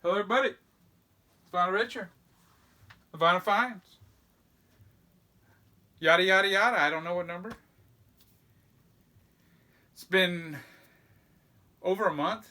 Hello, everybody. It's Vinyl Richie. The Vinyl Finds. Yada, yada, yada. I don't know what number. It's been over a month.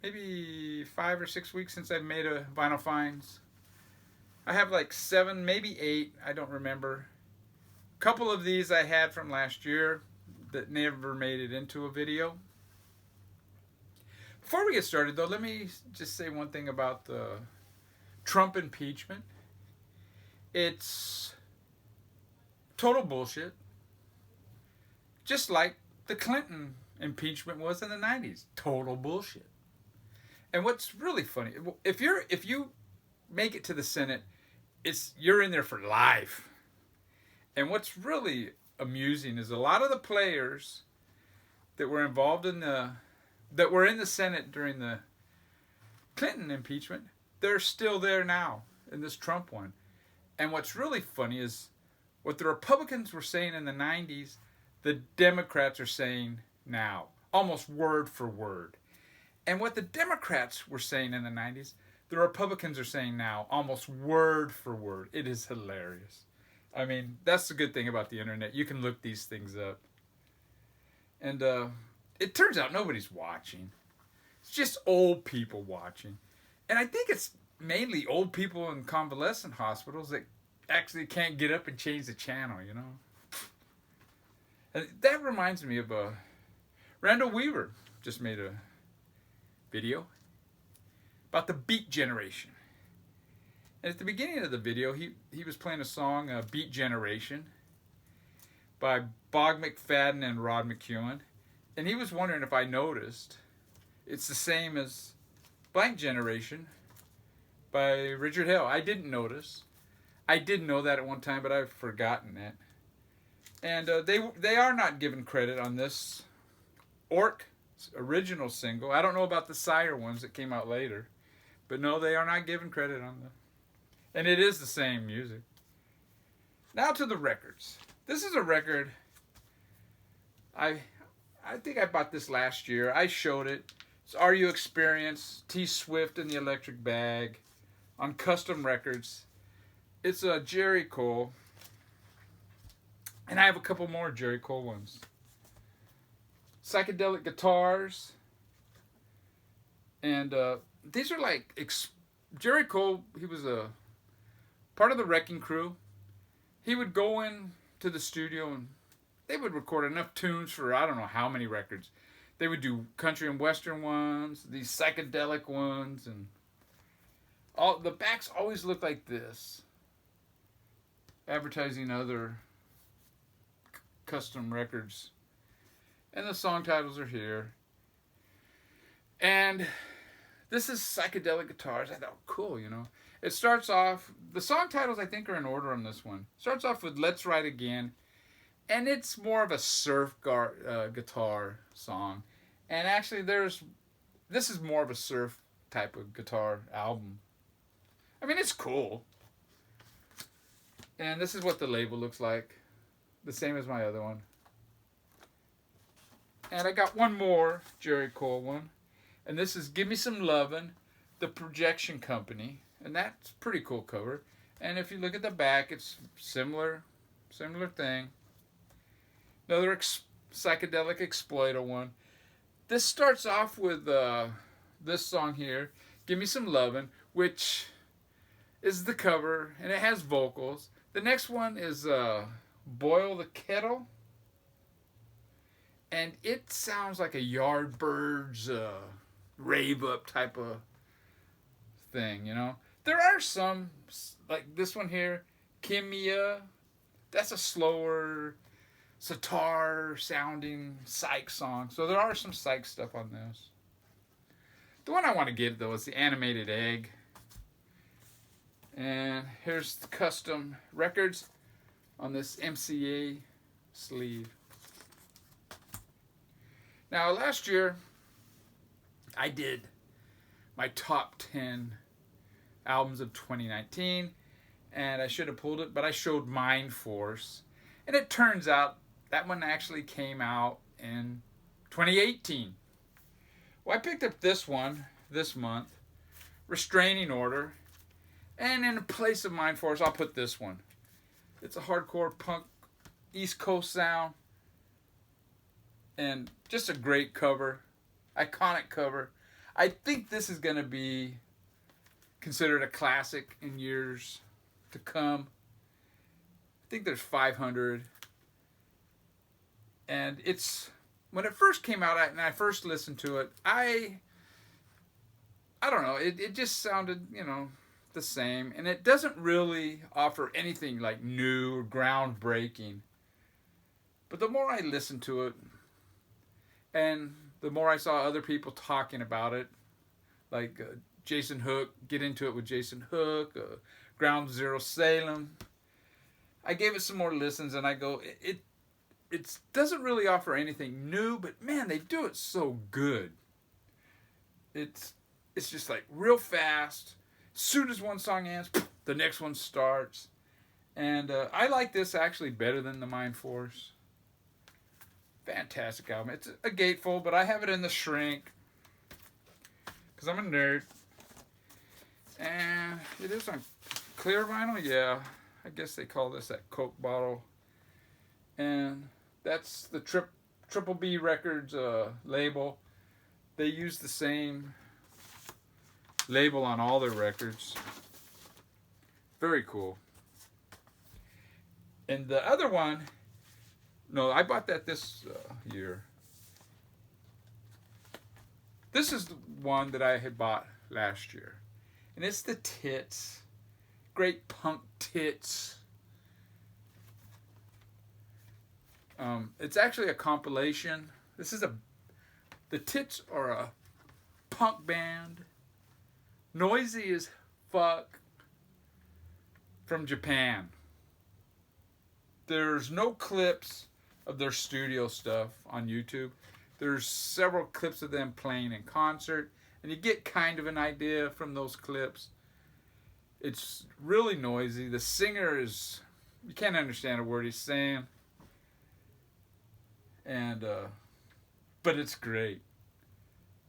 Maybe 5 or 6 weeks since I've made a Vinyl Finds. I have like 7, maybe 8. I don't remember. A couple of these I had from last year that never made it into a video. Before we get started, though, let me just say one thing about the Trump impeachment. It's total bullshit. Just like the Clinton impeachment was in the 90s. Total bullshit. And what's really funny, if you make it to the Senate, you're in there for life. And what's really amusing is a lot of the players that were involved that were in the Senate during the Clinton impeachment, they're still there now in this Trump one. And what's really funny is what the Republicans were saying in the 90s, the Democrats are saying now, almost word for word. And what the Democrats were saying in the 90s, the Republicans are saying now, almost word for word. It is hilarious. I mean, that's the good thing about the internet. You can look these things up. And it turns out nobody's watching. It's just old people watching. And I think it's mainly old people in convalescent hospitals that actually can't get up and change the channel, you know. And that reminds me of Randall Weaver just made a video about the Beat Generation. And at the beginning of the video, he was playing a song, Beat Generation, by Bog McFadden and Rod McEwen. And he was wondering if I noticed it's the same as Blank Generation by Richard Hale. I didn't notice. I did know that at one time, but I've forgotten it. And they are not given credit on this Orc original single. I don't know about the Sire ones that came out later. But no, they are not given credit on them. And it is the same music. Now to the records. This is a record. I think I bought this last year. I showed it. It's Are You Experience, T Swift and the Electric Bag on Custom Records. It's a Jerry Cole. And I have a couple more Jerry Cole ones. Psychedelic guitars. And these are like Jerry Cole, he was a part of the Wrecking Crew. He would go in to the studio and they would record enough tunes for I don't know how many records. They would do country and western ones, these psychedelic ones, and all the backs always looked like this, advertising other custom records. And the song titles are here. And this is Psychedelic Guitars. I thought, cool, you know. It starts off, the song titles I think are in order on this one. Starts off with Let's Ride Again. And it's more of a surf guitar song. And actually this is more of a surf type of guitar album. I mean, it's cool. And this is what the label looks like. The same as my other one. And I got one more Jerry Cole one. And this is Give Me Some Lovin', The Projection Company. And that's a pretty cool cover. And if you look at the back, it's similar thing. Another psychedelic exploiter one. This starts off with this song here, Give Me Some Lovin', which is the cover, and it has vocals. The next one is Boil the Kettle. And it sounds like a Yardbirds rave up type of thing, you know. There are some, like this one here, Kimia. That's a slower, sitar sounding psych song. So there are some psych stuff on this. The one I want to give though is the Animated Egg. And here's the custom records on this MCA sleeve. Now last year I did my top 10 albums of 2019, and I should have pulled it, but I showed Mind Force, and it turns out that one actually came out in 2018. Well, I picked up this one this month, Restraining Order. And in a place of mind for us, I'll put this one. It's a hardcore punk East Coast sound. And just a great cover. Iconic cover. I think this is going to be considered a classic in years to come. I think there's 500. And it's, when it first came out and I first listened to it, I don't know, it just sounded, the same. And it doesn't really offer anything like new or groundbreaking. But the more I listened to it, and the more I saw other people talking about it, like Jason Hook, Get Into It with Jason Hook, Ground Zero Salem, I gave it some more listens, and I go, it doesn't really offer anything new, but man, they do it so good. It's just like real fast. As soon as one song ends, the next one starts. And I like this actually better than the Mind Force. Fantastic album. It's a gatefold, but I have it in the shrink because I'm a nerd. And it is on clear vinyl, yeah. I guess they call this that Coke bottle. And that's the Triple B Records label. They use the same label on all their records. Very cool. And the other one, no, I bought that this year. This is the one that I had bought last year. And it's the Tits. Great punk Tits. It's actually a compilation. The Tits are a punk band. Noisy as fuck. From Japan. There's no clips of their studio stuff on YouTube. There's several clips of them playing in concert, and you get kind of an idea from those clips. It's really noisy. The singer is, you can't understand a word he's saying. And but it's great.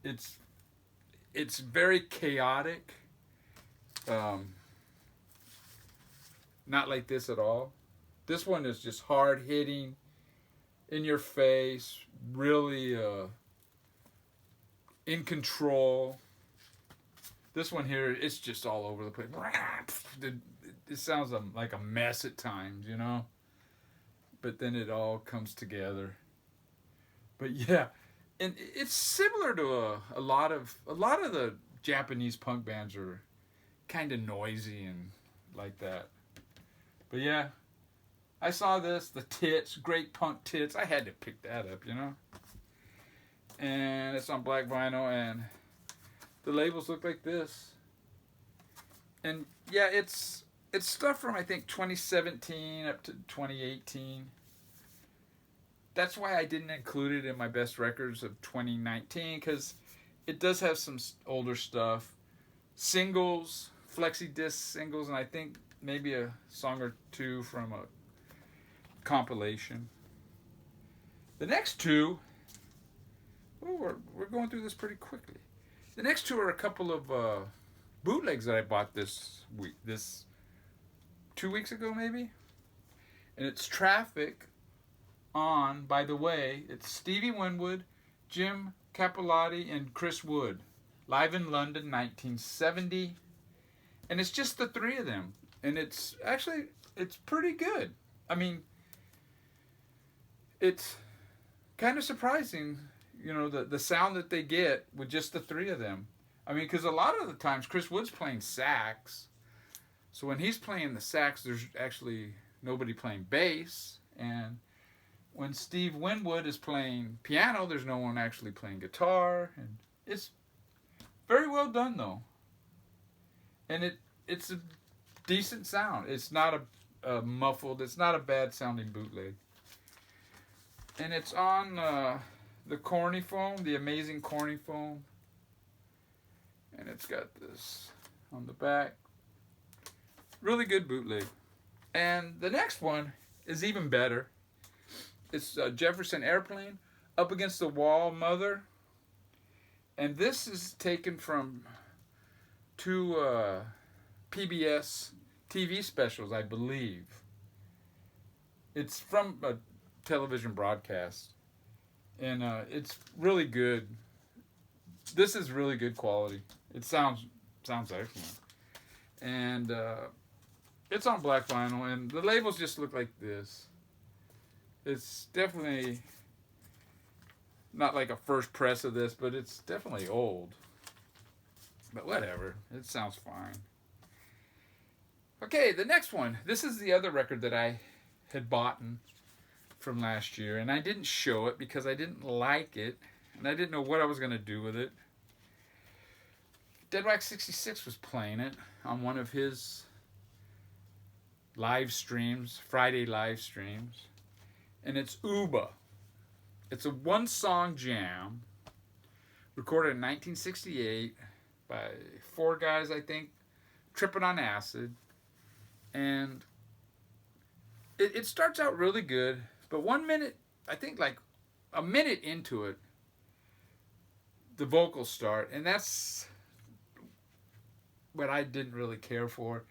It's very chaotic. Not like this at all. This one is just hard hitting, in your face, really in control. This one here, it's just all over the place. It sounds like a mess at times, but then it all comes together. But yeah, and it's similar to a lot of the Japanese punk bands are kind of noisy and like that. But yeah, I saw this, the Tits, great punk Tits. I had to pick that up, And it's on black vinyl, and the labels look like this. And yeah, it's stuff from I think 2017 up to 2018. That's why I didn't include it in my best records of 2019, because it does have some older stuff. Singles, flexi disc singles, and I think maybe a song or two from a compilation. The next two, we're going through this pretty quickly. The next two are a couple of bootlegs that I bought this 2 weeks ago maybe. And it's Traffic on, by the way, it's Stevie Winwood, Jim Capillotti, and Chris Wood. Live in London, 1970. And it's just the three of them. And it's pretty good. I mean, it's kind of surprising, the sound that they get with just the three of them. I mean, because a lot of the times Chris Wood's playing sax. So when he's playing the sax, there's actually nobody playing bass. And when Steve Winwood is playing piano, there's no one actually playing guitar. And it's very well done, though. And it's a decent sound. It's not a muffled, it's not a bad sounding bootleg. And it's on the Corny Foam, the amazing Corny Foam. And it's got this on the back. Really good bootleg. And the next one is even better. It's Jefferson Airplane, Up Against the Wall, Mother. And this is taken from two PBS TV specials, I believe. It's from a television broadcast, and it's really good. This is really good quality. It sounds excellent, and it's on black vinyl, and the labels just look like this. It's definitely not like a first press of this, but it's definitely old. But whatever, it sounds fine. Okay, the next one. This is the other record that I had bought from last year, and I didn't show it because I didn't like it, and I didn't know what I was going to do with it. Deadwax 66 was playing it on one of his live streams, Friday live streams, and it's Uba. It's a one-song jam recorded in 1968 by 4 guys, I think, tripping on acid. And it starts out really good, but 1 minute, I think like a minute into it, the vocals start, and that's what I didn't really care for.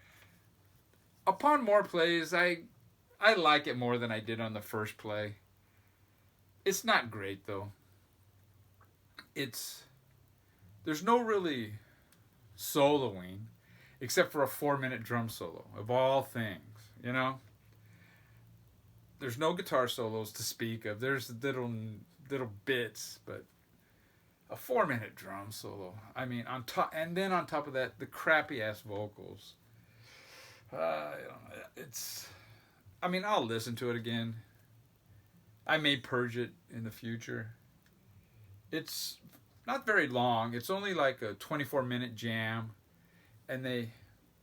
Upon more plays, I like it more than I did on the first play. It's not great though. There's no really soloing except for a 4-minute drum solo of all things, you know. There's no guitar solos to speak of. There's little bits, but a 4-minute drum solo. I mean, on top of that, the crappy ass vocals. I'll listen to it again. I may purge it in the future. It's not very long. It's only like a 24-minute jam. And I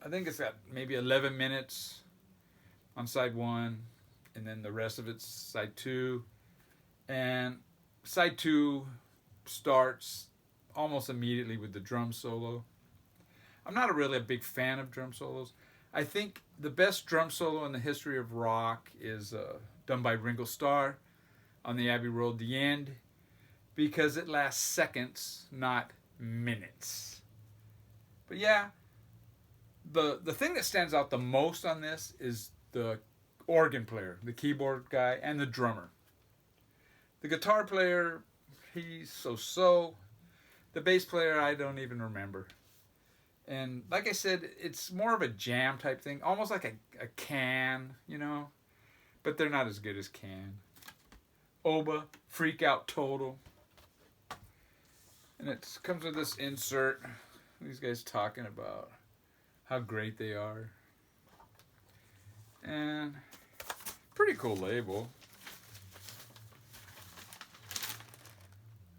think it's got maybe 11 minutes on side 1. And then the rest of it's side 2. And side 2 starts almost immediately with the drum solo. I'm not really a big fan of drum solos. I think the best drum solo in the history of rock is done by Ringo Starr on the Abbey Road, The End, because it lasts seconds, not minutes. But yeah, the thing that stands out the most on this is the organ player, the keyboard guy, and the drummer. The guitar player, he's so-so. The bass player, I don't even remember. And like I said, it's more of a jam type thing, almost like a Can, you know, but they're not as good as Can. Oba, Freak Out Total. And it comes with this insert. These guys talking about how great they are. And pretty cool label.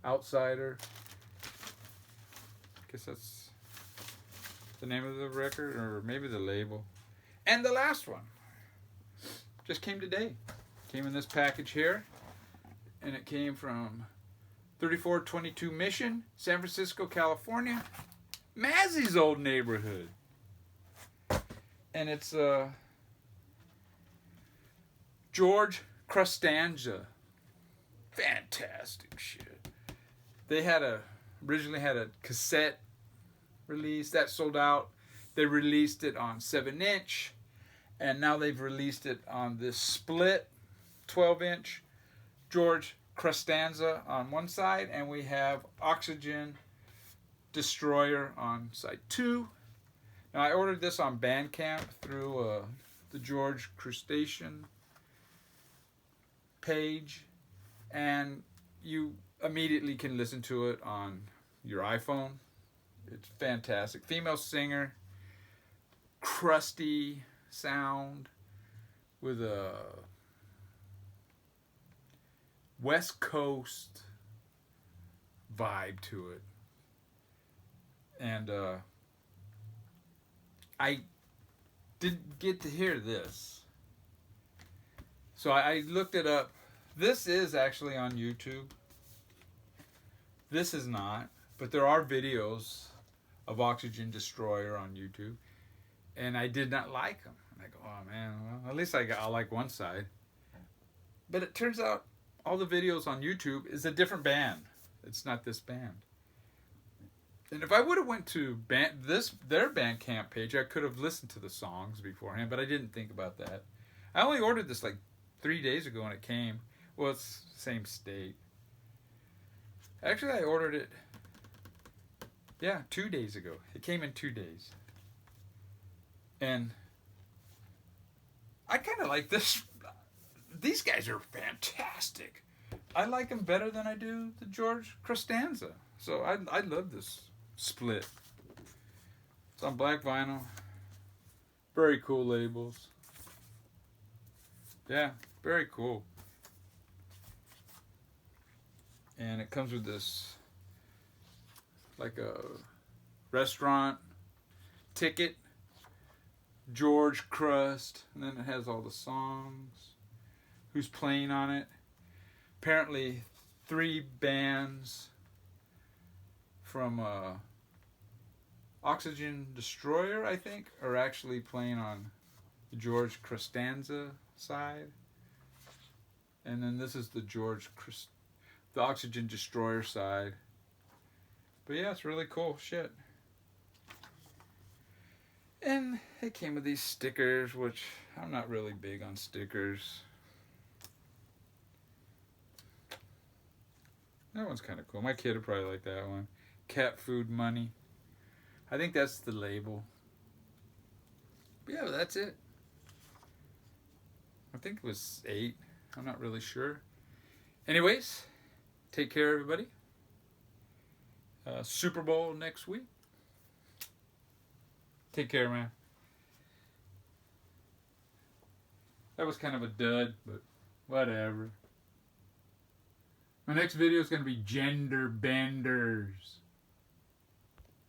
Outsider. Guess that's the name of the record, or maybe the label. And the last one just came today. Came in this package here, and it came from 3422 Mission, San Francisco, California, Mazzy's old neighborhood. And it's George Costanza. Fantastic shit. They originally had a cassette release that sold out. They released it on 7-inch, and now they've released it on this split 12-inch. George Costanza on one side, and we have Oxygen Destroyer on side 2. Now I ordered this on Bandcamp through the George Costanza page, and you immediately can listen to it on your iPhone. It's fantastic. Female singer, crusty sound with a West Coast vibe to it. And I didn't get to hear this. So I looked it up. This is actually on YouTube. This is not, but there are videos of Oxygen Destroyer on YouTube, and I did not like them. And I go, oh man, well, at least I like one side. But it turns out all the videos on YouTube is a different band. It's not this band. And if I would have went to their Bandcamp page, I could have listened to the songs beforehand, but I didn't think about that. I only ordered this like 3 days ago when it came. Well, it's the same state. Actually, I ordered it, 2 days ago. It came in 2 days. And I kind of like this. These guys are fantastic. I like them better than I do the George Costanza. So I love this split. It's on black vinyl. Very cool labels. Yeah, very cool. And it comes with this, like a restaurant ticket, George crust, and then it has all the songs, who's playing on it. Apparently 3 bands from Oxygen Destroyer, I think, are actually playing on the George Costanza side. And then this is the the Oxygen Destroyer side. But yeah, it's really cool shit. And it came with these stickers, which I'm not really big on stickers. That one's kind of cool. My kid would probably like that one. Cat food money. I think that's the label. But yeah, that's it. I think it was 8. I'm not really sure. Anyways, take care, everybody. Super Bowl next week. Take care, man. That was kind of a dud, but whatever. My next video is going to be gender benders.